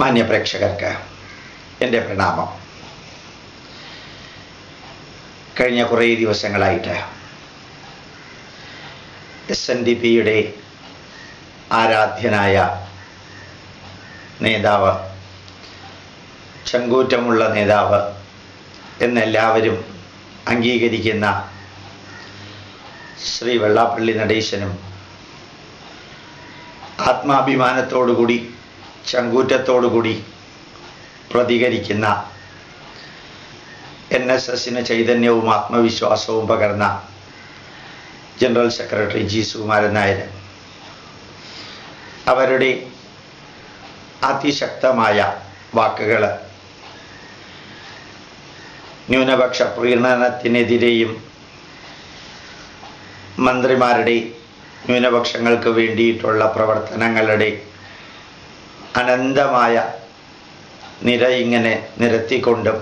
മാന്യപ്രേക്ഷകർക്ക് എൻ്റെ പ്രണാമം. കഴിഞ്ഞ കുറേ ദിവസങ്ങളായിട്ട് SNDPയുടെ ആരാധ്യനായ നേതാവ്, ചങ്കൂറ്റമുള്ള നേതാവ് എന്നെല്ലാവരും അംഗീകരിക്കുന്ന ശ്രീ വെള്ളാപ്പള്ളി നടേശനും ആത്മാഭിമാനത്തോടുകൂടി ചങ്കൂറ്റത്തോടുകൂടി പ്രതികരിക്കുന്ന NSSന് ചൈതന്യവും ആത്മവിശ്വാസവും പകർന്ന general secretary G. Sukumaran Nair അവരുടെ അതിശക്തമായ വാക്കുകൾ ന്യൂനപക്ഷ പ്രീണനത്തിനെതിരെയും മന്ത്രിമാരുടെ ന്യൂനപക്ഷങ്ങൾക്ക് വേണ്ടിയിട്ടുള്ള പ്രവർത്തനങ്ങളുടെ അനന്തമായ നിര ഇങ്ങനെ നിരത്തിക്കൊണ്ടും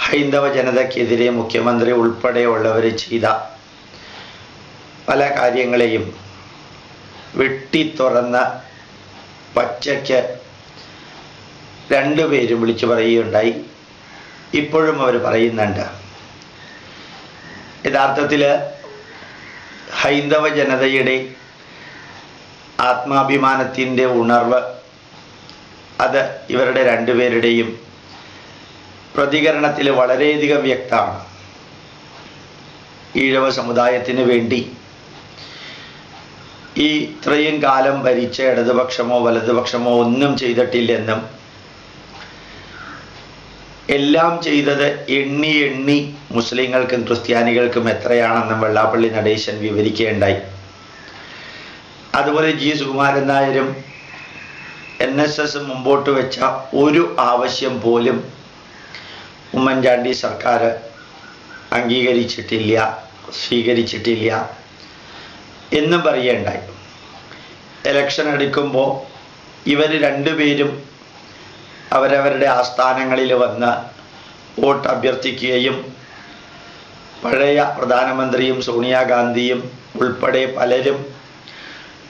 ഹൈന്ദവ ജനതയ്ക്കെതിരെ മുഖ്യമന്ത്രി ഉൾപ്പെടെയുള്ളവർ ചെയ്ത പല കാര്യങ്ങളെയും വെട്ടിത്തുറന്ന് പച്ചയ്ക്ക് രണ്ടുപേരും വിളിച്ചു പറയുകയുണ്ടായി. ഇപ്പോഴും അവർ പറയുന്നുണ്ട്. യഥാർത്ഥത്തിൽ ഹൈന്ദവ ജനതയുടെ ആത്മാഭിമാനത്തിൻ്റെ ഉണർവ് അത് ഇവരുടെ രണ്ടുപേരുടെയും പ്രതികരണത്തിൽ വളരെയധികം വ്യക്തമാണ്. ഈഴവ സമുദായത്തിന് വേണ്ടി ഈ ഇത്രയും കാലം ഭരിച്ച ഇടതുപക്ഷമോ വലതുപക്ഷമോ ഒന്നും ചെയ്തിട്ടില്ലെന്നും എല്ലാം ചെയ്തത് എണ്ണി എണ്ണി മുസ്ലിങ്ങൾക്കും ക്രിസ്ത്യാനികൾക്കും എത്രയാണെന്നും വെള്ളാപ്പള്ളി നടേശൻ വിവരിക്കുകയുണ്ടായി. അതുപോലെ G. സുകുമാരൻ നായരും NSS മുമ്പോട്ട് വെച്ച ഒരു ആവശ്യം പോലും ഉമ്മൻചാണ്ടി സർക്കാർ അംഗീകരിച്ചിട്ടില്ല, സ്വീകരിച്ചിട്ടില്ല എന്നും പറയുകയുണ്ടായി. ഇലക്ഷൻ എടുക്കുമ്പോൾ ഇവർ രണ്ടുപേരും അവരവരുടെ ആസ്ഥാനങ്ങളിൽ വന്ന് വോട്ട് അഭ്യർത്ഥിക്കുകയും പഴയ പ്രധാനമന്ത്രിയും സോണിയാഗാന്ധിയും ഉൾപ്പെടെ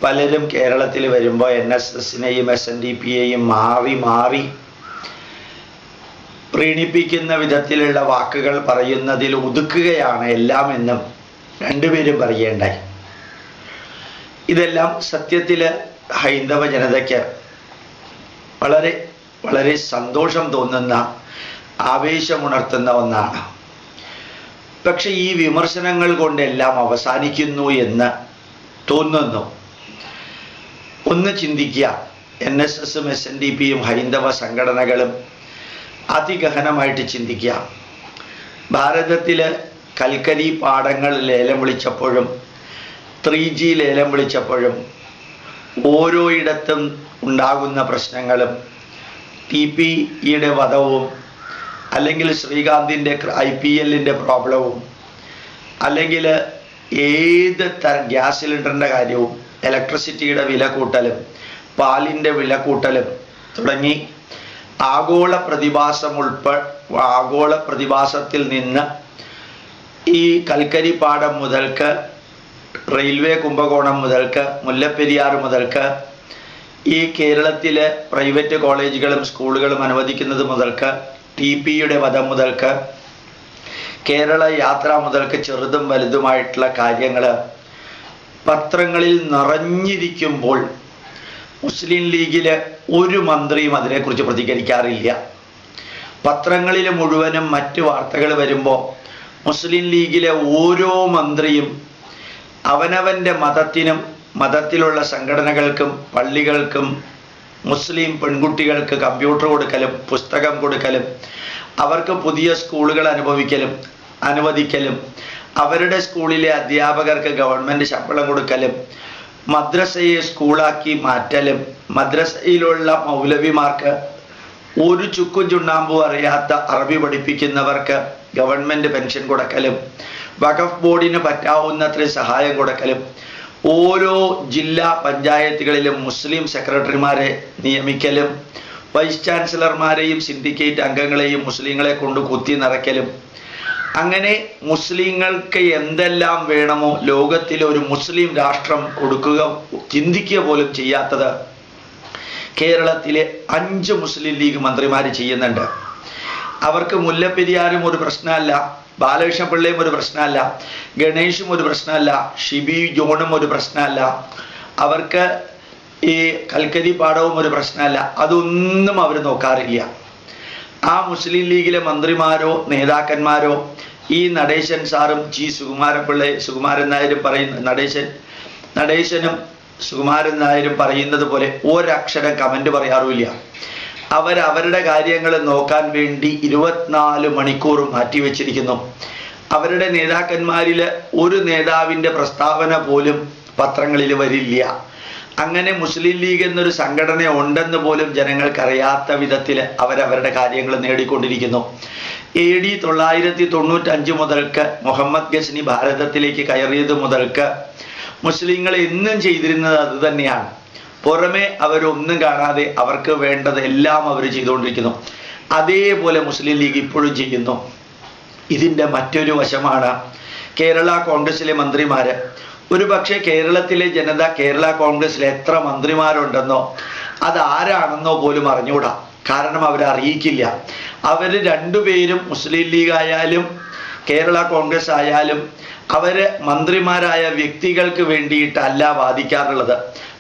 പലരും കേരളത്തിൽ വരുമ്പോൾ NSSനെയും SNDPയെയും മാറി പ്രീണിപ്പിക്കുന്ന വിധത്തിലുള്ള വാക്കുകൾ പറയുന്നതിൽ ഒതുക്കുകയാണ് എല്ലാം എന്നും രണ്ടുപേരും പറയുകയുണ്ടായി. ഇതെല്ലാം സത്യത്തിൽ ഹൈന്ദവ ജനതയ്ക്ക് വളരെ വളരെ സന്തോഷം തോന്നുന്ന, ആവേശമുണർത്തുന്ന ഒന്നാണ്. പക്ഷെ ഈ വിമർശനങ്ങൾ കൊണ്ടെല്ലാം അവസാനിക്കുന്നു എന്ന് തോന്നുന്നു. ഒന്ന് ചിന്തിക്കുക. NSSും SNDPയും ഹൈന്ദവ സംഘടനകളും അതിഗഹനമായിട്ട് ചിന്തിക്കുക. ഭാരതത്തിൽ കൽക്കരി പാടങ്ങൾ ലേലം വിളിച്ചപ്പോഴും 3G ലേലം വിളിച്ചപ്പോഴും ഓരോയിടത്തും ഉണ്ടാകുന്ന പ്രശ്നങ്ങളും TPയുടെ വധവും അല്ലെങ്കിൽ ശ്രീകാന്തിൻ്റെ IPLൻ്റെ പ്രോബ്ലവും അല്ലെങ്കിൽ ഏത് തരം ഗ്യാസ് സിലിണ്ടറിൻ്റെ കാര്യവും ഇലക്ട്രിസിറ്റിയുടെ വില കൂട്ടലും പാലിൻ്റെ വില കൂട്ടലും തുടങ്ങി ആഗോള പ്രതിഭാസത്തിൽ നിന്ന് ഈ കൽക്കരി പാടം മുതൽക്ക് റെയിൽവേ കുംഭകോണം മുതൽക്ക് മുല്ലപ്പെരിയാർ മുതൽക്ക് ഈ കേരളത്തിലെ പ്രൈവറ്റ് കോളേജുകളും സ്കൂളുകളും അനുവദിക്കുന്നത് മുതൽക്ക് TPയുടെ വധം മുതൽക്ക് കേരള യാത്ര മുതൽക്ക് ചെറുതും വലുതുമായിട്ടുള്ള കാര്യങ്ങൾ പത്രങ്ങളിൽ നിറഞ്ഞിരിക്കുമ്പോൾ മുസ്ലിം ലീഗിലെ ഒരു മന്ത്രിയും അതിനെക്കുറിച്ച് പ്രതികരിക്കാറില്ല. പത്രങ്ങളിൽ മുഴുവനും മറ്റ് വാർത്തകൾ വരുമ്പോൾ മുസ്ലിം ലീഗിലെ ഓരോ മന്ത്രിയും അവനവൻ്റെ മതത്തിനും മതത്തിലുള്ള സംഘടനകൾക്കും പള്ളികൾക്കും മുസ്ലിം പെൺകുട്ടികൾക്ക് കമ്പ്യൂട്ടർ കൊടുക്കലും പുസ്തകം കൊടുക്കലും അവർക്ക് പുതിയ സ്കൂളുകൾ അനുവദിക്കലും അവരുടെ സ്കൂളിലെ അധ്യാപകർക്ക് ഗവൺമെൻറ് ശമ്പളം കൊടുക്കലും മദ്രസയെ സ്കൂളാക്കി മാറ്റലും മദ്രസയിലുള്ള മൗലവിമാർക്ക് ഒരു ചുക്കും ചുണ്ണാമ്പും അറിയാത്ത അറബി പഠിപ്പിക്കുന്നവർക്ക് ഗവൺമെൻറ് പെൻഷൻ കൊടുക്കലും വഖഫ് ബോർഡിന് പറ്റാവുന്നത്ര സഹായം കൊടുക്കലും ഓരോ ജില്ലാ പഞ്ചായത്തുകളിലും മുസ്ലിം സെക്രട്ടറിമാരെ നിയമിക്കലും വൈസ് ചാൻസലർമാരെയും സിൻഡിക്കേറ്റ് അംഗങ്ങളെയും മുസ്ലിങ്ങളെ കൊണ്ട് കുത്തി നിറയ്ക്കലും അങ്ങനെ മുസ്ലിങ്ങൾക്ക് എന്തെല്ലാം വേണമോ ലോകത്തിലെ ഒരു മുസ്ലിം രാഷ്ട്രം കൊടുക്കുക ചിന്തിക്കുക പോലും ചെയ്യാത്തത് കേരളത്തിലെ 5 മുസ്ലിം ലീഗ് മന്ത്രിമാർ ചെയ്യുന്നുണ്ട്. അവർക്ക് മുല്ലപ്പെരിയാറും ഒരു പ്രശ്നമല്ല, ബാലകൃഷ്ണ പിള്ളയും ഒരു പ്രശ്നമല്ല, ഗണേഷും ഒരു പ്രശ്നമല്ല, ഷിബി ജോണും ഒരു പ്രശ്നമല്ല, അവർക്ക് ഈ കൽക്കരി പാടവും ഒരു പ്രശ്നമല്ല. അതൊന്നും അവർ നോക്കാറില്ല. ആ മുസ്ലിം ലീഗിലെ മന്ത്രിമാരോ നേതാക്കന്മാരോ ഈ നടേശൻ സാറും സുകുമാരൻ നായരും നടേശനും സുകുമാരൻ നായരും പറയുന്നത് പോലെ ഒരക്ഷരം കമന്റ് പറയാറുമില്ല. അവരുടെ കാര്യങ്ങൾ നോക്കാൻ വേണ്ടി 24 മണിക്കൂർ മാറ്റിവെച്ചിരിക്കുന്നു. അവരുടെ നേതാക്കന്മാരിൽ ഒരു നേതാവിൻ്റെ പ്രസ്താവന പോലും പത്രങ്ങളിൽ വരില്ല. അങ്ങനെ മുസ്ലിം ലീഗ് എന്നൊരു സംഘടന ഉണ്ടെന്ന് പോലും ജനങ്ങൾക്കറിയാത്ത വിധത്തിൽ അവരവരുടെ കാര്യങ്ങൾ നേടിക്കൊണ്ടിരിക്കുന്നു. AD 995 മുതൽക്ക് മുഹമ്മദ് ഗസ്നി ഭാരതത്തിലേക്ക് കയറിയത് മുതൽക്ക് മുസ്ലിങ്ങൾ എന്നും ചെയ്തിരുന്നത് അത് തന്നെയാണ്. പുറമെ അവരൊന്നും കാണാതെ അവർക്ക് വേണ്ടത് എല്ലാം അവർ ചെയ്തുകൊണ്ടിരിക്കുന്നു. അതേപോലെ മുസ്ലിം ലീഗ് ഇപ്പോഴും ചെയ്യുന്നു. ഇതിൻ്റെ മറ്റൊരു വശമാണ് കേരള കോൺഗ്രസിലെ മന്ത്രിമാർ. ഒരു പക്ഷേ കേരളത്തിലെ ജനത കേരള കോൺഗ്രസിൽ എത്ര മന്ത്രിമാരുണ്ടെന്നോ അതാരാണെന്നോ പോലും അറിഞ്ഞൂടാ. കാരണം അവരറിയിക്കില്ല. അവർ രണ്ടുപേരും മുസ്ലിം ലീഗ് ആയാലും കേരള കോൺഗ്രസ് ആയാലും അവർ മന്ത്രിമാരായ വ്യക്തികൾക്ക് വേണ്ടിയിട്ടല്ല വാദിക്കാറുള്ളത്.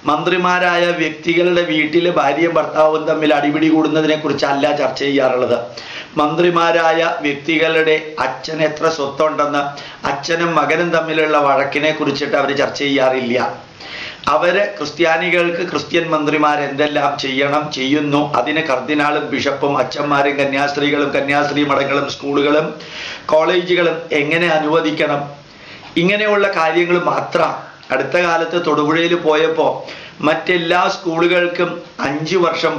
മന്ത്രിമാരായ വ്യക്തികളുടെ വീട്ടിൽ ഭാര്യയും ഭർത്താവും തമ്മിൽ അടിപിടി കൂടുന്നതിനെ കുറിച്ചല്ല ചർച്ച ചെയ്യാറുള്ളത്. മന്ത്രിമാരായ വ്യക്തികളുടെ അച്ഛൻ എത്ര സ്വത്തുണ്ടെന്ന്, അച്ഛനും മകനും തമ്മിലുള്ള വഴക്കിനെ കുറിച്ചിട്ട് അവർ ചർച്ച ചെയ്യാറില്ല. അവര് ക്രിസ്ത്യാനികൾക്ക് ക്രിസ്ത്യൻ മന്ത്രിമാർ എന്തെല്ലാം ചെയ്യുന്നു, അതിന് കർദിനാളും ബിഷപ്പും അച്ഛന്മാരും കന്യാസ്ത്രീകളും കന്യാസ്ത്രീ മഠങ്ങളും സ്കൂളുകളും കോളേജുകളും എങ്ങനെ അനുവദിക്കണം, ഇങ്ങനെയുള്ള കാര്യങ്ങൾ മാത്രം. അടുത്ത കാലത്ത് തൊടുപുഴയിൽ പോയപ്പോൾ മറ്റെല്ലാ സ്കൂളുകൾക്കും 5 വർഷം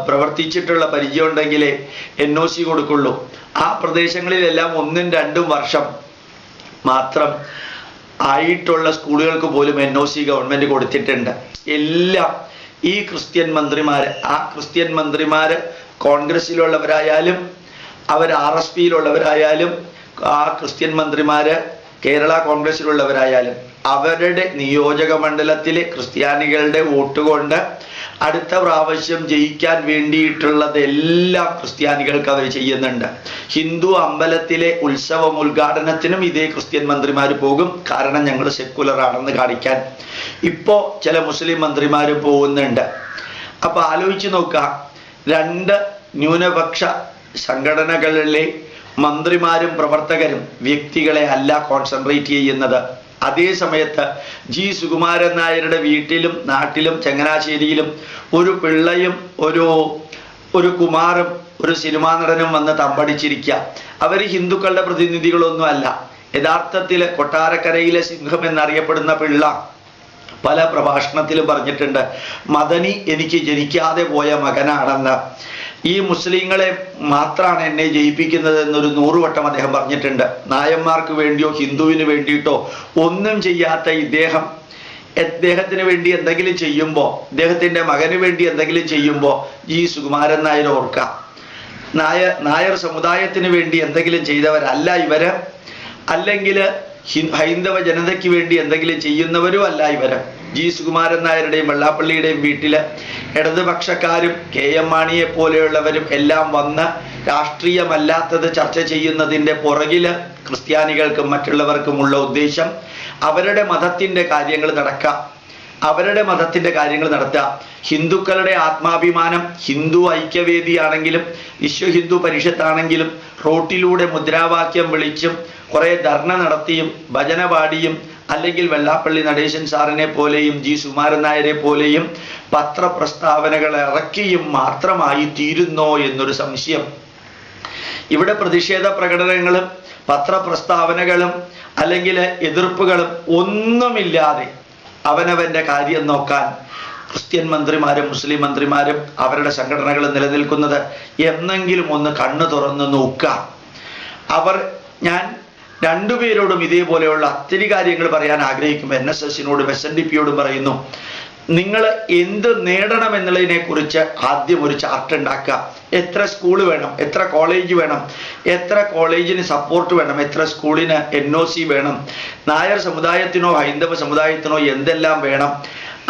പ്രവർത്തിച്ചിട്ടുള്ള പരിചയം ഉണ്ടെങ്കിലേ NOC കൊടുക്കുള്ളൂ. ആ പ്രദേശങ്ങളിലെല്ലാം 1-2 വർഷം മാത്രം ആയിട്ടുള്ള സ്കൂളുകൾക്ക് പോലും NOC ഗവൺമെന്റ് കൊടുത്തിട്ടുണ്ട്. എല്ലാം ഈ ക്രിസ്ത്യൻ മന്ത്രിമാർ കോൺഗ്രസിലുള്ളവരായാലും അവർ RSPയിലുള്ളവരായാലും ആ ക്രിസ്ത്യൻ മന്ത്രിമാര് കേരള കോൺഗ്രസിലുള്ളവരായാലും അവരുടെ നിയോജക മണ്ഡലത്തിലെ ക്രിസ്ത്യാനികളുടെ വോട്ട് കൊണ്ട് അടുത്ത പ്രാവശ്യം ജയിക്കാൻ വേണ്ടിയിട്ടുള്ളതെല്ലാം ക്രിസ്ത്യാനികൾക്ക് അവർ ചെയ്യുന്നുണ്ട്. ഹിന്ദു അമ്പലത്തിലെ ഉദ്ഘാടനത്തിനും ഇതേ ക്രിസ്ത്യൻ മന്ത്രിമാർ പോകും. കാരണം ഞങ്ങൾ സെക്കുലർ ആണെന്ന് കാണിക്കാൻ. ഇപ്പോൾ ചില മുസ്ലിം മന്ത്രിമാർ പോകുന്നുണ്ട്. അപ്പൊ ആലോചിച്ച് നോക്കുക, 2 ന്യൂനപക്ഷ സംഘടനകളിലെ മന്ത്രിമാരും പ്രവർത്തകരും വ്യക്തികളെ അല്ല കോൺസെൻട്രേറ്റ് ചെയ്യുന്നത്. അതേ സമയത്ത് സുകുമാരൻ നായരുടെ വീട്ടിലും നാട്ടിലും ചങ്ങനാശ്ശേരിയിലും ഒരു പിള്ളയും ഒരു കുമാറും ഒരു സിനിമാ നടനും വന്ന് തമ്പടിച്ചിരിക്കുക. അവർ ഹിന്ദുക്കളുടെ പ്രതിനിധികളൊന്നും അല്ല. യഥാർത്ഥത്തിൽ കൊട്ടാരക്കരയിലെ സിംഹം എന്നറിയപ്പെടുന്ന പിള്ള പല പ്രഭാഷണത്തിലും പറഞ്ഞിട്ടുണ്ട്, മദനി എനിക്ക് ജനിക്കാതെ പോയ മകനാണെന്ന്. ഈ മുസ്ലിങ്ങളെ മാത്രമാണ് എന്നെ ജയിപ്പിക്കുന്നത് എന്നൊരു 100 വട്ടം അദ്ദേഹം പറഞ്ഞിട്ടുണ്ട്. നായന്മാർക്ക് വേണ്ടിയോ ഹിന്ദുവിന് വേണ്ടിയിട്ടോ ഒന്നും ചെയ്യാത്ത അദ്ദേഹത്തിന് വേണ്ടി എന്തെങ്കിലും ചെയ്യുമ്പോൾ, അദ്ദേഹത്തിൻ്റെ മകന് വേണ്ടി എന്തെങ്കിലും ചെയ്യുമ്പോൾ സുകുമാരൻ നായർ ഓർക്കാം. നായർ സമുദായത്തിന് വേണ്ടി എന്തെങ്കിലും ചെയ്തവരല്ല ഇവര്, അല്ലെങ്കിൽ ഹൈന്ദവ ജനതയ്ക്ക് വേണ്ടി എന്തെങ്കിലും ചെയ്യുന്നവരും അല്ല ഇവര്. സുകുമാരൻ നായരുടെയും വെള്ളാപ്പള്ളിയുടെയും വീട്ടില് ഇടതുപക്ഷക്കാരും KM മാണിയെ പോലെയുള്ളവരും എല്ലാം വന്ന് രാഷ്ട്രീയമല്ലാത്തത് ചർച്ച ചെയ്യുന്നതിൻ്റെ പുറകില് ക്രിസ്ത്യാനികൾക്കും മറ്റുള്ളവർക്കുമുള്ള ഉദ്ദേശം അവരുടെ മതത്തിൻ്റെ കാര്യങ്ങൾ നടത്തുക. ഹിന്ദുക്കളുടെ ആത്മാഭിമാനം ഹിന്ദു ഐക്യവേദിയാണെങ്കിലും വിശ്വ ഹിന്ദു പരിഷത്താണെങ്കിലും റോട്ടിലൂടെ മുദ്രാവാക്യം വിളിച്ചും കുറെ ധർണ നടത്തിയും ഭജന പാടിയും അല്ലെങ്കിൽ വെള്ളാപ്പള്ളി നടേശൻ സാറിനെ പോലെയും സുകുമാരൻ നായരെ പോലെയും പത്രപ്രസ്താവനകൾ ഇറക്കിയും മാത്രമായി തീരുന്നോ എന്നൊരു സംശയം. ഇവിടെ പ്രതിഷേധ പ്രകടനങ്ങളും പത്രപ്രസ്താവനകളും അല്ലെങ്കിൽ എതിർപ്പുകളും ഒന്നുമില്ലാതെ അവനവൻ്റെ കാര്യം നോക്കാൻ ക്രിസ്ത്യൻ മന്ത്രിമാരും മുസ്ലിം മന്ത്രിമാരും അവരുടെ സംഘടനകൾ നിലനിൽക്കുന്നത് എന്നെങ്കിലും ഒന്ന് കണ്ണു തുറന്ന് നോക്കുക. ഞാൻ രണ്ടുപേരോടും ഇതേപോലെയുള്ള ഒത്തിരി കാര്യങ്ങൾ പറയാൻ ആഗ്രഹിക്കും. NSSനോടും SNDPയോടും പറയുന്നു, നിങ്ങൾ എന്ത് നേടണം എന്നുള്ളതിനെ കുറിച്ച് ആദ്യം ഒരു ചാർട്ട് ഉണ്ടാക്കുക. എത്ര സ്കൂൾ വേണം, എത്ര കോളേജ് വേണം, എത്ര കോളേജിന് സപ്പോർട്ട് വേണം, എത്ര സ്കൂളിന് NOC വേണം, നായർ സമുദായത്തിനോ ഹൈന്ദവ സമുദായത്തിനോ എന്തെല്ലാം വേണം,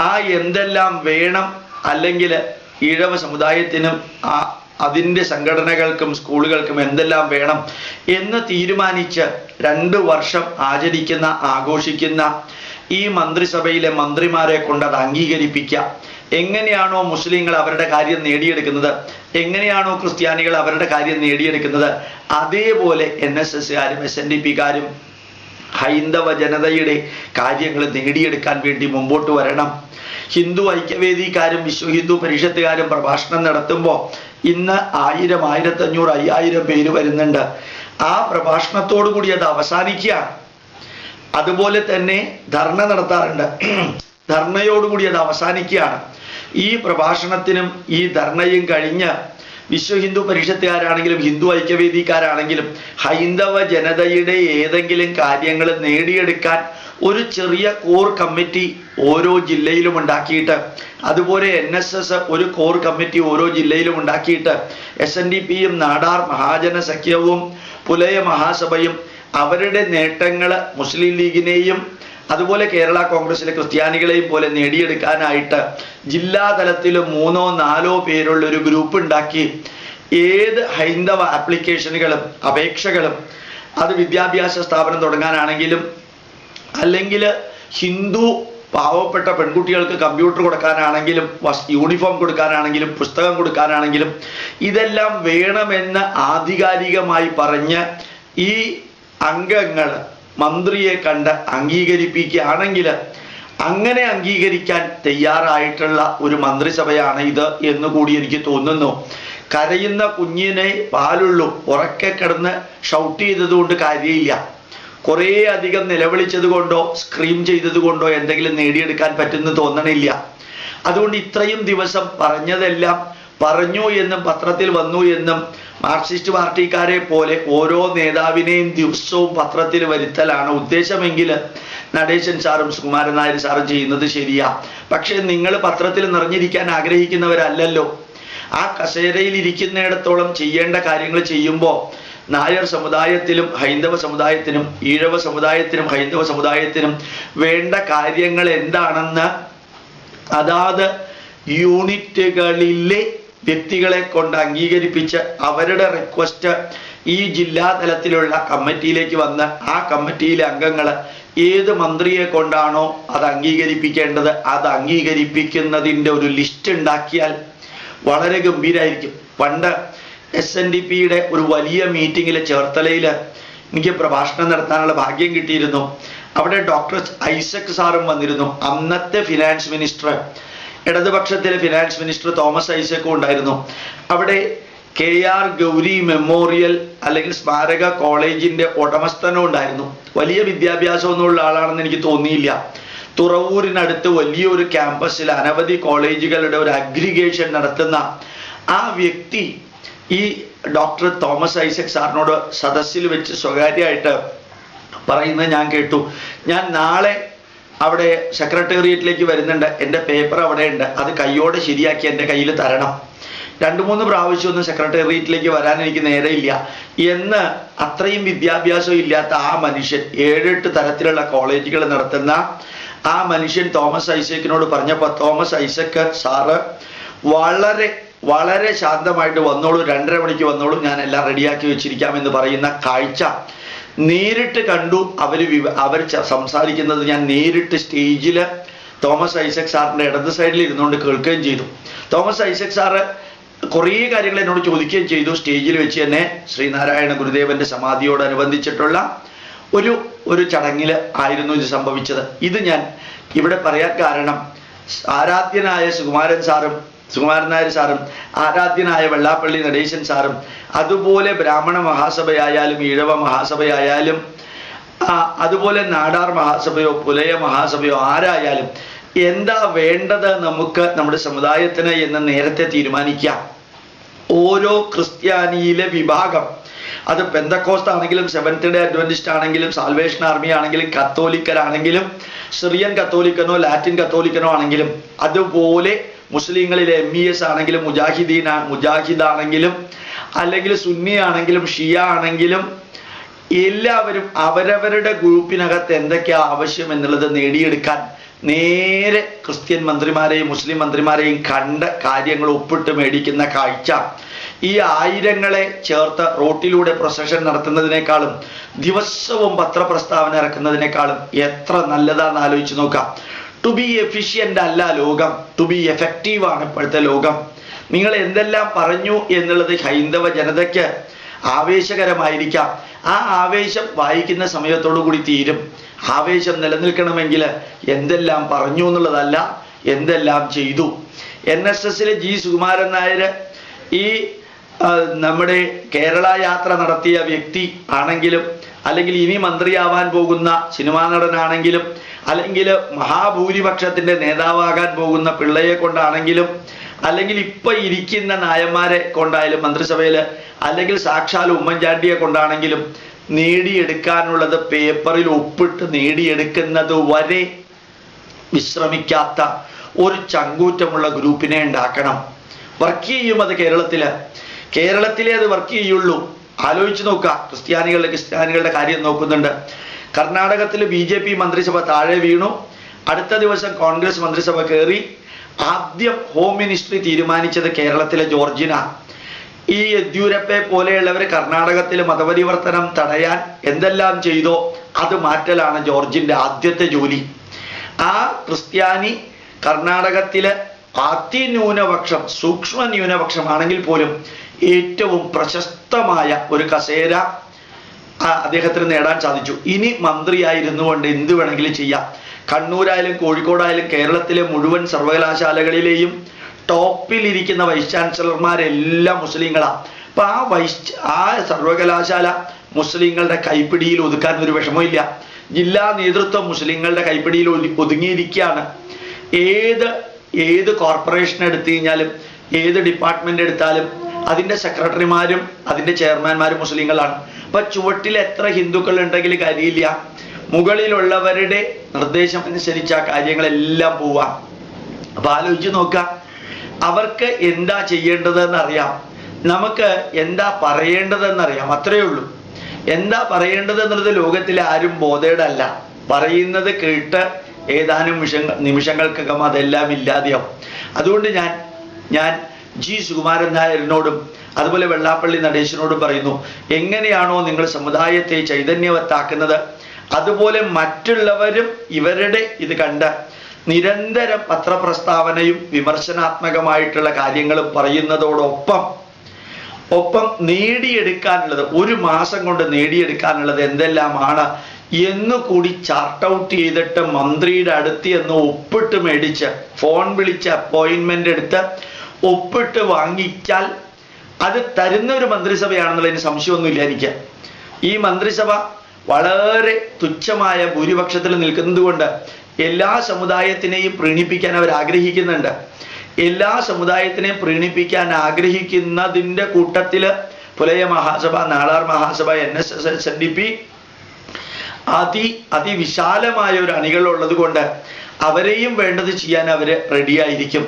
ആ എന്തെല്ലാം വേണം അല്ലെങ്കിൽ ഈഴവ സമുദായത്തിനും അതിൻ്റെ സംഘടനകൾക്കും സ്കൂളുകൾക്കും എന്തെല്ലാം വേണം എന്ന് തീരുമാനിച്ച് 2 വർഷം ആഘോഷിക്കുന്ന ഈ മന്ത്രിസഭയിലെ മന്ത്രിമാരെ കൊണ്ട് അത് അംഗീകരിപ്പിക്കുക. എങ്ങനെയാണോ മുസ്ലിങ്ങൾ അവരുടെ കാര്യം നേടിയെടുക്കുന്നത്, എങ്ങനെയാണോ ക്രിസ്ത്യാനികൾ അവരുടെ കാര്യം നേടിയെടുക്കുന്നത്, അതേപോലെ NSSകാരും SNDPക്കാരും ഹൈന്ദവ ജനതയുടെ കാര്യങ്ങൾ നേടിയെടുക്കാൻ വേണ്ടി മുമ്പോട്ട് വരണം. ഹിന്ദു ഐക്യവേദിക്കാരും വിശ്വ ഹിന്ദു പരിഷത്തുകാരും പ്രഭാഷണം നടത്തുമ്പോൾ ഇന്ന് 1000, 1500, 5000 പേര് വരുന്നുണ്ട്. ആ പ്രഭാഷണത്തോടു കൂടി അത് അവസാനിക്കുകയാണ്. അതുപോലെ തന്നെ ധർണ നടത്താറുണ്ട്. ധർണയോടുകൂടി അത് അവസാനിക്കുകയാണ്. ഈ പ്രഭാഷണത്തിനും ഈ ധർണയും കഴിഞ്ഞ് വിശ്വ ഹിന്ദു പരിഷത്തുകാരാണെങ്കിലും ഹിന്ദു ഐക്യവേദിക്കാരാണെങ്കിലും ഹൈന്ദവ ജനതയുടെ ഏതെങ്കിലും കാര്യങ്ങൾ നേടിയെടുക്കാൻ ഒരു ചെറിയ കോർ കമ്മിറ്റി ഓരോ ജില്ലയിലും ഉണ്ടാക്കിയിട്ട്, അതുപോലെ NSS ഒരു കോർ കമ്മിറ്റി ഓരോ ജില്ലയിലും ഉണ്ടാക്കിയിട്ട്, SNDPയും നാടാർ മഹാജന സഖ്യവും പുലയ മഹാസഭയും അവരുടെ നേട്ടങ്ങൾ മുസ്ലിം ലീഗിനെയും അതുപോലെ കേരള കോൺഗ്രസിലെ ക്രിസ്ത്യാനികളെയും പോലെ നേടിയെടുക്കാനായിട്ട് ജില്ലാതലത്തിൽ 3 or 4 പേരുള്ള ഒരു ഗ്രൂപ്പ് ഉണ്ടാക്കി ഏത് ഹൈന്ദവ ആപ്ലിക്കേഷനുകളും അപേക്ഷകളും, അത് വിദ്യാഭ്യാസ സ്ഥാപനം തുടങ്ങാനാണെങ്കിലും അല്ലെങ്കിൽ ഹിന്ദു പാവപ്പെട്ട പെൺകുട്ടികൾക്ക് കമ്പ്യൂട്ടർ കൊടുക്കാനാണെങ്കിലും യൂണിഫോം കൊടുക്കാനാണെങ്കിലും പുസ്തകം കൊടുക്കാനാണെങ്കിലും ഇതെല്ലാം വേണമെന്ന് ആധികാരികമായി പറഞ്ഞ് ഈ അംഗങ്ങൾ മന്ത്രിയെ കണ്ട് അംഗീകരിപ്പിക്കുകയാണെങ്കിൽ അങ്ങനെ അംഗീകരിക്കാൻ തയ്യാറായിട്ടുള്ള ഒരു മന്ത്രിസഭയാണ് ഇത് എന്നുകൂടി എനിക്ക് തോന്നുന്നു. കരയുന്ന കുഞ്ഞിനെ പാലുള്ളൂ, ഉറക്കെ കിടന്ന് ഷൗട്ട് ചെയ്തതുകൊണ്ട് കാര്യമില്ല. കുറേ അധികം നിലവിളിച്ചത് കൊണ്ടോ സ്ക്രീം ചെയ്തത് കൊണ്ടോ എന്തെങ്കിലും നേടിയെടുക്കാൻ പറ്റുമെന്ന് തോന്നണില്ല. അതുകൊണ്ട് ഇത്രയും ദിവസം പറഞ്ഞതെല്ലാം പറഞ്ഞു എന്നും പത്രത്തിൽ വന്നു എന്നും മാർക്സിസ്റ്റ് പാർട്ടിക്കാരെ പോലെ ഓരോ നേതാവിനെയും ദിവസവും പത്രത്തിൽ വരുത്തലാണ് ഉദ്ദേശമെങ്കിൽ നടേശൻ സാറും സുകുമാരൻ നായർ സാറും ചെയ്യുന്നത് ശരിയാ. പക്ഷെ നിങ്ങൾ പത്രത്തിൽ നിറഞ്ഞിരിക്കാൻ ആഗ്രഹിക്കുന്നവരല്ലല്ലോ. ആ കസേരയിൽ ഇരിക്കുന്നിടത്തോളം ചെയ്യേണ്ട കാര്യങ്ങൾ ചെയ്യുമ്പോൾ നായർ സമുദായത്തിലും ഹൈന്ദവ സമുദായത്തിനും ഈഴവ സമുദായത്തിനും ഹൈന്ദവ സമുദായത്തിനും വേണ്ട കാര്യങ്ങൾ എന്താണെന്ന് അതാത് യൂണിറ്റുകളിലെ വ്യക്തികളെ കൊണ്ട് അംഗീകരിപ്പിച്ച് അവരുടെ റിക്വസ്റ്റ് ഈ ജില്ലാ തലത്തിലുള്ള കമ്മിറ്റിയിലേക്ക് വന്ന് ആ കമ്മിറ്റിയിലെ അംഗങ്ങൾ ഏത് മന്ത്രിയെ കൊണ്ടാണോ അത് അംഗീകരിപ്പിക്കേണ്ടത് അത് അംഗീകരിപ്പിക്കുന്നതിൻ്റെ ഒരു ലിസ്റ്റ് ഉണ്ടാക്കിയാൽ വളരെ ഗംഭീരമായിരിക്കും. പണ്ട് SNDPയുടെ ഒരു വലിയ മീറ്റിങ്ങിൽ ചേർത്തലയിൽ എനിക്ക് പ്രഭാഷണം നടത്താനുള്ള ഭാഗ്യം കിട്ടിയിരുന്നു. അവിടെ ഡോക്ടർ ഐസക് സാറും വന്നിരുന്നു. അന്നത്തെ ഫിനാൻസ് മിനിസ്റ്റർ, ഇടതുപക്ഷത്തിലെ ഫിനാൻസ് മിനിസ്റ്റർ തോമസ് ഐസക്കും ഉണ്ടായിരുന്നു. അവിടെ KR ഗൗരി മെമ്മോറിയൽ അല്ലെങ്കിൽ സ്മാരക കോളേജിന്റെ ഉടമസ്ഥനും ഉണ്ടായിരുന്നു. വലിയ വിദ്യാഭ്യാസമൊന്നുമുള്ള ആളാണെന്ന് എനിക്ക് തോന്നിയില്ല. തുറവൂരിനടുത്ത് വലിയൊരു ക്യാമ്പസിൽ അനവധി കോളേജുകളുടെ ഒരു അഗ്രിഗേഷൻ നടത്തുന്ന ആ വ്യക്തി ഈ ഡോക്ടർ തോമസ് ഐസക് സാറിനോട് സദസ്സിൽ വെച്ച് സ്വകാര്യമായിട്ട് പറയുന്നത് ഞാൻ കേട്ടു. ഞാൻ നാളെ അവിടെ സെക്രട്ടേറിയറ്റിലേക്ക് വരുന്നുണ്ട്, എൻ്റെ പേപ്പർ അവിടെ ഉണ്ട്, അത് കയ്യോടെ ശരിയാക്കി എൻ്റെ കയ്യിൽ തരണം. 2-3 പ്രാവശ്യം ഒന്നും സെക്രട്ടേറിയറ്റിലേക്ക് വരാൻ എനിക്ക് നേരെയില്ല എന്ന് അത്രയും വിദ്യാഭ്യാസം ഇല്ലാത്ത ആ മനുഷ്യൻ 7-8 തരത്തിലുള്ള കോളേജുകൾ നടത്തുന്ന ആ മനുഷ്യൻ തോമസ് ഐസക്കിനോട് പറഞ്ഞപ്പോൾ തോമസ് ഐസക്ക് സാറ് വളരെ വളരെ ശാന്തമായിട്ട് വന്നോളൂ, 2:30 മണിക്ക് വന്നോളൂ, ഞാൻ എല്ലാം റെഡിയാക്കി വെച്ചിരിക്കാമെന്ന് പറയുന്ന കാഴ്ച നേരിട്ട് കണ്ടു. അവർ സംസാരിക്കുന്നത് ഞാൻ നേരിട്ട് സ്റ്റേജിൽ തോമസ് ഐസക് സാറിൻ്റെ ഇടത് സൈഡിൽ ഇരുന്നുകൊണ്ട് കേൾക്കുകയും ചെയ്തു. തോമസ് ഐസക് സാറ് കുറേ കാര്യങ്ങൾ എന്നോട് ചോദിക്കുകയും ചെയ്തു. സ്റ്റേജിൽ വെച്ച് തന്നെ ശ്രീനാരായണ ഗുരുദേവന്റെ സമാധിയോടനുബന്ധിച്ചിട്ടുള്ള ഒരു ചടങ്ങിൽ ആയിരുന്നു ഇത് സംഭവിച്ചത്. ഇത് ഞാൻ ഇവിടെ പറയാൻ കാരണം ആരാധ്യനായ സുകുമാരൻ നായർ സാറും ആരാധ്യനായ വെള്ളാപ്പള്ളി നടേശൻ സാറും അതുപോലെ ബ്രാഹ്മണ മഹാസഭയായാലും ഈഴവ മഹാസഭയായാലും അതുപോലെ നാടാർ മഹാസഭയോ പുലയ മഹാസഭയോ ആരായാലും എന്താ വേണ്ടത് നമുക്ക് നമ്മുടെ സമുദായത്തിന് എന്ന് നേരത്തെ തീരുമാനിക്കാം. ഓരോ ക്രിസ്ത്യാനിയിലെ വിഭാഗം, അത് പെന്തക്കോസ്ത് ആണെങ്കിലും സെവൻത്ത് ഡേ അഡ്വന്റിസ്റ്റ് ആണെങ്കിലും സാൽവേഷൻ ആർമി ആണെങ്കിലും കത്തോലിക്കരാണെങ്കിലും സിറിയൻ കത്തോലിക്കനോ ലാറ്റിൻ കത്തോലിക്കനോ ആണെങ്കിലും അതുപോലെ മുസ്ലിങ്ങളിൽ MES ആണെങ്കിലും മുജാഹിദാണെങ്കിലും അല്ലെങ്കിൽ സുന്നി ആണെങ്കിലും ഷിയ ആണെങ്കിലും എല്ലാവരും അവരവരുടെ ഗ്രൂപ്പിനകത്ത് എന്തൊക്കെയാ ആവശ്യം എന്നുള്ളത് നേടിയെടുക്കാൻ നേരെ ക്രിസ്ത്യൻ മന്ത്രിമാരെയും മുസ്ലിം മന്ത്രിമാരെയും കണ്ട കാര്യങ്ങൾ ഒപ്പിട്ട് മേടിക്കുന്ന കാഴ്ച ഈ ആയിരങ്ങളെ ചേർത്ത് റോട്ടിലൂടെ പ്രൊസഷൻ നടത്തുന്നതിനേക്കാളും ദിവസവും പത്രപ്രസ്താവന ഇറക്കുന്നതിനേക്കാളും എത്ര നല്ലതാണെന്ന് ആലോചിച്ച് നോക്കാം. ടു ബി എഫിഷ്യൻ്റ് അല്ല ലോകം, ടു ബി എഫക്റ്റീവ് ആണ് ഇപ്പോഴത്തെ ലോകം. നിങ്ങൾ എന്തെല്ലാം പറഞ്ഞു എന്നുള്ളത് ഹൈന്ദവ ജനതയ്ക്ക് ആവേശകരമായിരിക്കാം. ആ ആവേശം വായിക്കുന്ന സമയത്തോടു കൂടി തീരും. ആവേശം നിലനിൽക്കണമെങ്കിൽ എന്തെല്ലാം പറഞ്ഞു എന്നുള്ളതല്ല, എന്തെല്ലാം ചെയ്തു. NSSലെ ജി സുകുമാരൻ നായർ ഈ നമ്മുടെ കേരള യാത്ര നടത്തിയ വ്യക്തി ആണെങ്കിലും, അല്ലെങ്കിൽ ഇനി മന്ത്രിയാവാൻ പോകുന്ന സിനിമാ നടനാണെങ്കിലും, അല്ലെങ്കിൽ മഹാഭൂരിപക്ഷത്തിന്റെ നേതാവാകാൻ പോകുന്ന പിള്ളയെ കൊണ്ടാണെങ്കിലും, അല്ലെങ്കിൽ ഇപ്പൊ ഇരിക്കുന്ന നായന്മാരെ കൊണ്ടായാലും മന്ത്രിസഭയിൽ, അല്ലെങ്കിൽ സാക്ഷാൽ ഉമ്മൻചാണ്ടിയെ കൊണ്ടാണെങ്കിലും നേടിയെടുക്കാനുള്ളത് പേപ്പറിൽ ഒപ്പിട്ട് നേടിയെടുക്കുന്നത് വരെ വിശ്രമിക്കാത്ത ഒരു ചങ്കൂറ്റമുള്ള ഗ്രൂപ്പിനെ ഉണ്ടാക്കണം. വർക്ക് ചെയ്യും അത് കേരളത്തിലെ അത് വർക്ക് ചെയ്യുള്ളൂ. ആലോചിച്ച് നോക്കുക. ക്രിസ്ത്യാനികളുടെ കാര്യം നോക്കുന്നുണ്ട്. കർണാടകത്തിൽ BJP മന്ത്രിസഭ താഴെ വീണു. അടുത്ത ദിവസം കോൺഗ്രസ് മന്ത്രിസഭ കയറി. ആദ്യം ഹോം മിനിസ്ട്രി തീരുമാനിച്ചത് കേരളത്തിലെ ജോർജിന. ഈ യെദ്യൂരപ്പയെ പോലെയുള്ളവർ കർണാടകത്തിൽ മതപരിവർത്തനം തടയാൻ എന്തെല്ലാം ചെയ്തോ അത് മാറ്റലാണ് ജോർജിന്റെ ആദ്യത്തെ ജോലി. ആ ക്രിസ്ത്യാനി കർണാടകത്തിലെ അതിന്യൂനപക്ഷം, സൂക്ഷ്മ ന്യൂനപക്ഷമാണെങ്കിൽ പോലും ഏറ്റവും പ്രശസ്തമായ ഒരു കസേര അദ്ദേഹത്തിന് നേടാൻ സാധിച്ചു. ഇനി മന്ത്രിയായിരുന്നു കൊണ്ട് എന്ത് വേണമെങ്കിലും ചെയ്യാം. കണ്ണൂരായാലും കോഴിക്കോടായാലും കേരളത്തിലെ മുഴുവൻ സർവകലാശാലകളിലെയും ടോപ്പിലിരിക്കുന്ന വൈസ് ചാൻസലർമാരെല്ലാം മുസ്ലിങ്ങളാണ്. അപ്പൊ ആ സർവകലാശാല മുസ്ലിങ്ങളുടെ കൈപ്പിടിയിൽ ഒതുക്കാൻ ഒരു വിഷമമില്ല. ജില്ലാ നേതൃത്വം മുസ്ലിങ്ങളുടെ കൈപ്പിടിയിൽ ഒതുങ്ങിയിരിക്കുകയാണ്. ഏത് കോർപ്പറേഷൻ എടുത്തു കഴിഞ്ഞാലും, ഏത് ഡിപ്പാർട്ട്മെന്റ് എടുത്താലും അതിന്റെ സെക്രട്ടറിമാരും അതിന്റെ ചെയർമാൻമാരും മുസ്ലിങ്ങളാണ്. അപ്പൊ ചുവട്ടിൽ എത്ര ഹിന്ദുക്കൾ ഉണ്ടെങ്കിൽ കാര്യമില്ല, മുകളിലുള്ളവരുടെ നിർദ്ദേശം അനുസരിച്ച് ആ കാര്യങ്ങളെല്ലാം പോവാം. അപ്പൊ ആലോചിച്ച് നോക്കാം. അവർക്ക് എന്താ ചെയ്യേണ്ടതെന്ന് അറിയാം, നമുക്ക് എന്താ പറയേണ്ടതെന്നറിയാം. അത്രയേ ഉള്ളൂ. എന്താ പറയേണ്ടത് എന്നുള്ളത് ലോകത്തിലെ ആരും ബോധേഡല്ല. പറയുന്നത് കേട്ട് ഏതാനും നിമിഷങ്ങൾക്കകം അതെല്ലാം ഇല്ലാതെയാവും. അതുകൊണ്ട് ഞാൻ ജി സുകുമാരൻ നായരിനോടും അതുപോലെ വെള്ളാപ്പള്ളി നടേശനോടും പറയുന്നു, എങ്ങനെയാണോ നിങ്ങൾ സമുദായത്തെ ചൈതന്യവത്താക്കുന്നത് അതുപോലെ മറ്റുള്ളവരും ഇവരുടെ ഇത് കണ്ട് നിരന്തരം പത്രപ്രസ്താവനയും വിമർശനാത്മകമായിട്ടുള്ള കാര്യങ്ങളും പറയുന്നതോടൊപ്പം നേടിയെടുക്കാനുള്ളത്, ഒരു മാസം കൊണ്ട് നേടിയെടുക്കാനുള്ളത് എന്തെല്ലാമാണ് എന്ന് കൂടി ചാർട്ട് ഔട്ട് ചെയ്തിട്ട് മന്ത്രിയുടെ അടുത്ത് എന്ന് ഒപ്പിട്ട് മേടിച്ച്, ഫോൺ വിളിച്ച് അപ്പോയിൻമെന്റ് എടുത്ത് ഒപ്പിട്ട് വാങ്ങിച്ചാൽ അത് തരുന്ന ഒരു മന്ത്രിസഭയാണെന്നുള്ളതിന് സംശയമൊന്നുമില്ല എനിക്ക്. ഈ മന്ത്രിസഭ വളരെ തുച്ഛമായ ഭൂരിപക്ഷത്തിൽ നിൽക്കുന്നത് കൊണ്ട് എല്ലാ സമുദായത്തിനെയും പ്രീണിപ്പിക്കാൻ അവർ ആഗ്രഹിക്കുന്നുണ്ട്. എല്ലാ സമുദായത്തിനെയും പ്രീണിപ്പിക്കാൻ ആഗ്രഹിക്കുന്നതിൻ്റെ കൂട്ടത്തില് പുലയ മഹാസഭ, നാടാർ മഹാസഭ, NSS, SNDP അതിവിശാലമായ ഒരു അണികളുള്ളത് കൊണ്ട് അവരെയും വേണ്ടത് ചെയ്യാൻ അവര് റെഡിയായിരിക്കും.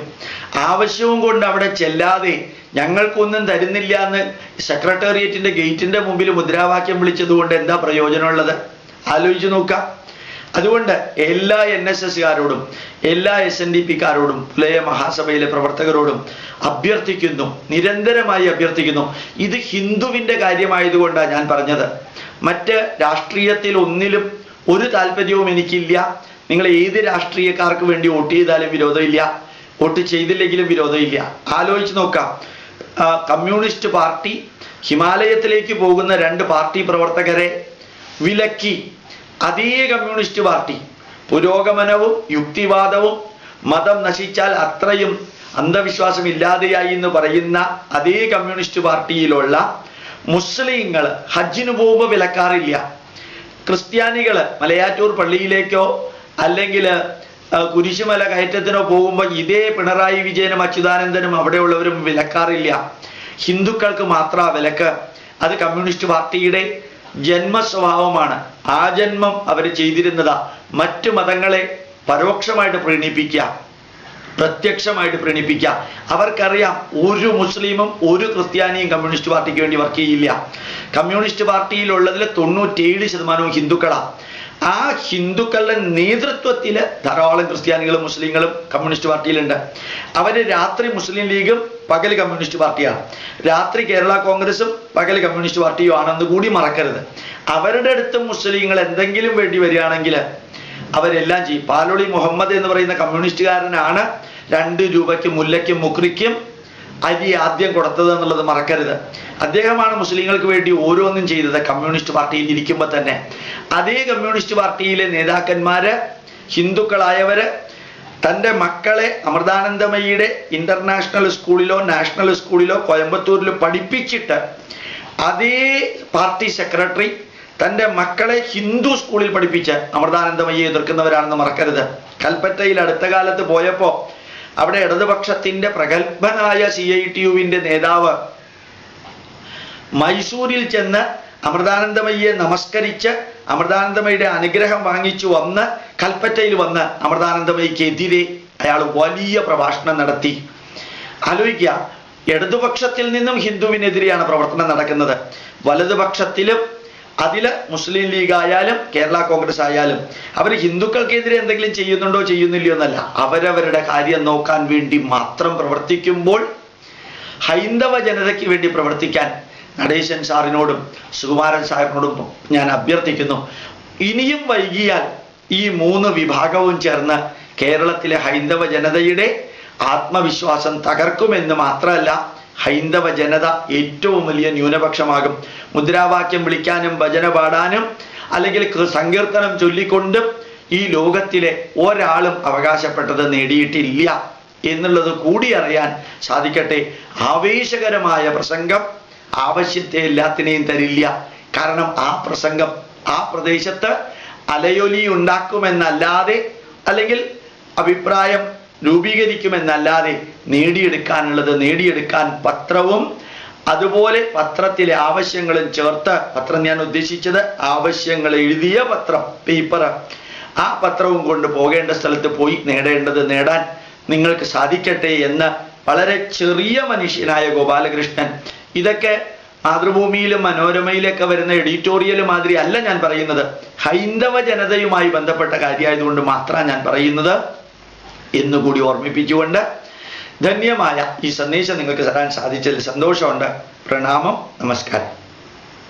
ആവശ്യവും കൊണ്ട് അവിടെ ചെല്ലാതെ ഞങ്ങൾക്കൊന്നും തരുന്നില്ല എന്ന് സെക്രട്ടേറിയറ്റിന്റെ ഗേറ്റിന്റെ മുമ്പിൽ മുദ്രാവാക്യം വിളിച്ചതുകൊണ്ട് എന്താ പ്രയോജനമുള്ളത്? ആലോചിച്ച് നോക്കാം. അതുകൊണ്ട് എല്ലാ NSSകാരോടും എല്ലാ SNDPക്കാരോടും പുലയ മഹാസഭയിലെ പ്രവർത്തകരോടും അഭ്യർത്ഥിക്കുന്നു, നിരന്തരമായി അഭ്യർത്ഥിക്കുന്നു. ഇത് ഹിന്ദുവിന്റെ കാര്യമായതുകൊണ്ടാണ് ഞാൻ പറഞ്ഞത്. മറ്റ് രാഷ്ട്രീയത്തിൽ ഒന്നിലും ഒരു താല്പര്യവും എനിക്കില്ല. നിങ്ങൾ ഏത് രാഷ്ട്രീയക്കാർക്ക് വേണ്ടി വോട്ട് ചെയ്താലും വിരോധമില്ല, വോട്ട് ചെയ്തില്ലെങ്കിലും വിരോധമില്ല. ആലോചിച്ച് നോക്കാം. കമ്മ്യൂണിസ്റ്റ് പാർട്ടി ഹിമാലയത്തിലേക്ക് പോകുന്ന 2 പാർട്ടി പ്രവർത്തകരെ വിലക്കി. അതേ കമ്മ്യൂണിസ്റ്റ് പാർട്ടി പുരോഗമനവും യുക്തിവാദവും മതം നശിച്ചാൽ അത്രയും അന്ധവിശ്വാസം ഇല്ലാതെയായി എന്ന് പറയുന്ന അതേ കമ്മ്യൂണിസ്റ്റ് പാർട്ടിയിലുള്ള മുസ്ലിങ്ങൾ ഹജ്ജിന് പോകുമ്പോൾ വിലക്കാറില്ല. ക്രിസ്ത്യാനികൾ മലയാറ്റൂർ പള്ളിയിലേക്കോ അല്ലെങ്കിൽ കുരിശുമല കയറ്റത്തിനോ പോകുമ്പോൾ ഇതേ പിണറായി വിജയനും അച്യുതാനന്ദനും അവിടെയുള്ളവരും വിലക്കാറില്ല. ഹിന്ദുക്കൾക്ക് മാത്രമാണ് വിലക്ക്. അത് കമ്മ്യൂണിസ്റ്റ് പാർട്ടിയുടെ ജന്മസ്വഭാവമാണ്. ആ ജന്മം അവർ ചെയ്തിരുന്നതാ. മറ്റു മതങ്ങളെ പരോക്ഷമായിട്ട് പ്രീണിപ്പിക്കുക, പ്രത്യക്ഷമായിട്ട് പ്രീണിപ്പിക്കുക. അവർക്കറിയാം ഒരു മുസ്ലിമും ഒരു ക്രിസ്ത്യാനിയും കമ്മ്യൂണിസ്റ്റ് പാർട്ടിക്ക് വേണ്ടി വർക്ക് ചെയ്യില്ല. കമ്മ്യൂണിസ്റ്റ് പാർട്ടിയിലുള്ളതിൽ 97% ഹിന്ദുക്കളാണ്. ആ ഹിന്ദുക്കളുടെ നേതൃത്വത്തിൽ ധാരാളം ക്രിസ്ത്യാനികളും മുസ്ലിങ്ങളും കമ്മ്യൂണിസ്റ്റ് പാർട്ടിയിലുണ്ട്. അവര് രാത്രി മുസ്ലിം ലീഗും പകൽ കമ്മ്യൂണിസ്റ്റ് പാർട്ടിയാണ്, രാത്രി കേരള കോൺഗ്രസും പകൽ കമ്മ്യൂണിസ്റ്റ് പാർട്ടിയും ആണെന്ന് കൂടി മറക്കരുത്. അവരുടെ അടുത്ത് മുസ്ലിങ്ങൾ എന്തെങ്കിലും വേണ്ടി വരികയാണെങ്കിൽ അവരെല്ലാം ചെയ്യും. പാലോളി മുഹമ്മദ് എന്ന് പറയുന്ന കമ്മ്യൂണിസ്റ്റുകാരനാണ് 2 രൂപയ്ക്ക് മുല്ലയ്ക്കും മുക്രിക്കും അരി ആദ്യം കൊടുത്തത് എന്നുള്ളത് മറക്കരുത്. അദ്ദേഹമാണ് മുസ്ലിങ്ങൾക്ക് വേണ്ടി ഓരോന്നും ചെയ്തത് കമ്മ്യൂണിസ്റ്റ് പാർട്ടിയിൽ ഇരിക്കുമ്പോൾ തന്നെ. അതേ കമ്മ്യൂണിസ്റ്റ് പാർട്ടിയിലെ നേതാക്കന്മാര് ഹിന്ദുക്കളായവര് തൻ്റെ മക്കളെ അമൃതാനന്ദമയിയുടെ ഇന്റർനാഷണൽ സ്കൂളിലോ നാഷണൽ സ്കൂളിലോ കോയമ്പത്തൂരിലോ പഠിപ്പിച്ചിട്ട് അതേ പാർട്ടി സെക്രട്ടറി തൻ്റെ മക്കളെ ഹിന്ദു സ്കൂളിൽ പഠിപ്പിച്ച് അമൃതാനന്ദമയെ എതിർക്കുന്നവരാണെന്ന് മറക്കരുത്. കൽപ്പറ്റയിൽ അടുത്ത കാലത്ത് പോയപ്പോൾ അവിടെ ഇടതുപക്ഷത്തിന്റെ പ്രഗത്ഭനായ CITUവിന്റെ നേതാവ് മൈസൂരിൽ ചെന്ന് അമൃതാനന്ദമയെ നമസ്കരിച്ച് അമൃതാനന്ദമയുടെ അനുഗ്രഹം വാങ്ങിച്ചു വന്ന് കൽപ്പറ്റയിൽ വന്ന് അമൃതാനന്ദമയ്ക്കെതിരെ അയാൾ വലിയ പ്രഭാഷണം നടത്തി. ആലോചിക്കുക, ഇടതുപക്ഷത്തിൽ നിന്നും ഹിന്ദുവിനെതിരെയാണ് പ്രവർത്തനം നടക്കുന്നത്. വലതുപക്ഷത്തിലും അതില് മുസ്ലിം ലീഗ് ആയാലും കേരള കോൺഗ്രസ് ആയാലും അവർ ഹിന്ദുക്കൾക്കെതിരെ എന്തെങ്കിലും ചെയ്യുന്നുണ്ടോ ചെയ്യുന്നില്ലയോ എന്നല്ല, അവരവരുടെ കാര്യം നോക്കാൻ വേണ്ടി മാത്രം പ്രവർത്തിക്കുമ്പോൾ ഹൈന്ദവ ജനതയ്ക്ക് വേണ്ടി പ്രവർത്തിക്കാൻ നടേശൻ സാറിനോടും സുകുമാരൻ സാറിനോടും ഞാൻ അഭ്യർത്ഥിക്കുന്നു. ഇനിയും വൈകിയാൽ ഈ 3 വിഭാഗവും ചേർന്ന് കേരളത്തിലെ ഹൈന്ദവ ജനതയുടെ ആത്മവിശ്വാസം തകർക്കുമെന്ന് മാത്രമല്ല, ഹൈന്ദവ ജനത ഏറ്റവും വലിയ ന്യൂനപക്ഷമാകും. മുദ്രാവാക്യം വിളിക്കാനും ഭജന പാടാനും അല്ലെങ്കിൽ സങ്കീർത്തനം ചൊല്ലിക്കൊണ്ടും ഈ ലോകത്തിലെ ഒരാളും അവകാശപ്പെട്ടത് നേടിയിട്ടില്ല എന്നുള്ളത് കൂടി അറിയാൻ സാധിക്കട്ടെ. ആവേശകരമായ പ്രസംഗം ആവശ്യത്തെ എല്ലാത്തിനെയും തരില്ല. കാരണം ആ പ്രസംഗം ആ പ്രദേശത്ത് അലയൊലി ഉണ്ടാക്കുമെന്നല്ലാതെ അല്ലെങ്കിൽ അഭിപ്രായം രൂപീകരിക്കുമെന്നല്ലാതെ നേടിയെടുക്കാനുള്ളത് നേടിയെടുക്കാൻ പത്രവും അതുപോലെ പത്രത്തിലെ ആവശ്യങ്ങളും ചേർത്ത്, പത്രം ഞാൻ ഉദ്ദേശിച്ചത് ആവശ്യങ്ങൾ എഴുതിയ പത്രം, പേപ്പർ, ആ പത്രവും കൊണ്ട് പോകേണ്ട സ്ഥലത്ത് പോയി നേടേണ്ടത് നേടാൻ നിങ്ങൾക്ക് സാധിക്കട്ടെ എന്ന് വളരെ ചെറിയ മനുഷ്യനായ ഗോപാലകൃഷ്ണൻ, ഇതൊക്കെ മാതൃഭൂമിയിലും മനോരമയിലൊക്കെ വരുന്ന എഡിറ്റോറിയൽ മാതിരി അല്ല ഞാൻ പറയുന്നത്, ഹൈന്ദവ ജനതയുമായി ബന്ധപ്പെട്ട കാര്യമായതുകൊണ്ട് മാത്രമാണ് ഞാൻ പറയുന്നത് എന്നുകൂടി ഓർമ്മിപ്പിച്ചുകൊണ്ട് ധന്യമായ ഈ സന്ദേശം നിങ്ങൾക്ക് തരാൻ സാധിച്ചതിൽ സന്തോഷമുണ്ട്. പ്രണാമം, നമസ്കാരം.